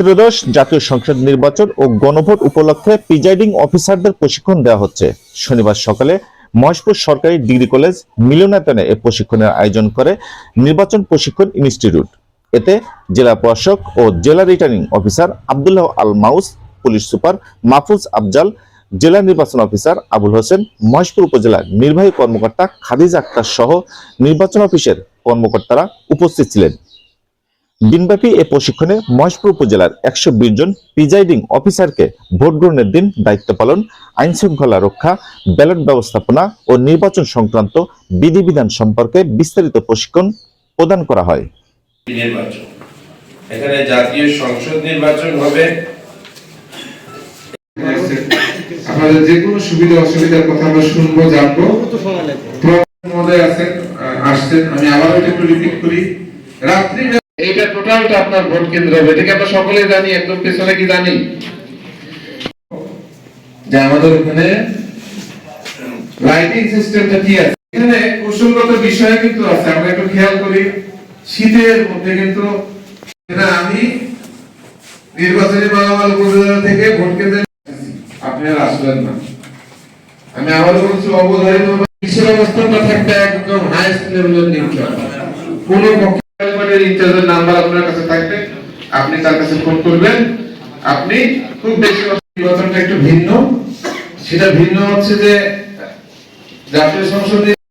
ত্রয়োদশ জাতীয় সংসদ নির্বাচন ও গণভোট উপলক্ষে প্রিজাইডিং অফিসারদের প্রশিক্ষণ দেওয়া হচ্ছে। শনিবার সকালে মহেশপুর সরকারি ডিগ্রি কলেজ মিলনায়তনে এ প্রশিক্ষণের আয়োজন করে নির্বাচন প্রশিক্ষণ ইনস্টিটিউট। এতে জেলা প্রশাসক ও জেলা রিটার্নিং অফিসার আব্দুল্লাহ আল মাউস, পুলিশ সুপার মাহফুজ আফজাল, জেলা নির্বাচন অফিসার আবুল হোসেন, মহেশপুর উপজেলার নির্বাহী কর্মকর্তা খাদিজা আক্তার সহ নির্বাচন অফিসের কর্মকর্তারা উপস্থিত ছিলেন। দিনব্যাপী এ প্রশিক্ষণে মহেশপুর উপজেলার 120 জন প্রিজাইডিং অফিসারকে ভোট গ্রহণের দিন দায়িত্ব পালন, আইন শৃঙ্খলা রক্ষা, ব্যালট ব্যবস্থাপনা ও নির্বাচন সংক্রান্ত বিধিবিধান সম্পর্কে বিস্তারিত প্রশিক্ষণ প্রদান করা হয়। নির্বাচন এখানে জাতীয় সংসদ নির্বাচন হবে। আপনাদের যে কোনো সুবিধা অসুবিধার কথা আমরা শুনবো, জানবো। মহোদয় আছেন, আসছেন, আমি আবার একটু রিপিট করি। রাত্রি এইটা টোটালটা আপনার ভোট কেন্দ্র হবে, এটাকে আমরা সকলেই জানি, একদম পেছনে কি জানি যে আমাদের ওখানে লাইটিং সিস্টেমটা কি আছে। এখানে কৌশলগত বিষয় কিন্তু আছে, আমরা একটু খেয়াল করি। শীতের মধ্যে কিন্তু আমি নির্বাচনী মালামাল উপজেলা থেকে ভোট কেন্দ্রে আপনারা আসবেন না। আমি আবার বলছি, অবধারিত কিসের অবস্থানটা থাকবে একদম হাইস্ট লেভেলের নিউট্রাল। কোন পক্ষের ইনচার্জের নাম্বার আপনার কাছে থাকবে, আপনি তার কাছে ফোন করবেন। আপনি খুব বেশি নির্বাচনটা একটু ভিন্ন, সেটা ভিন্ন হচ্ছে যে জাতীয় সংসদ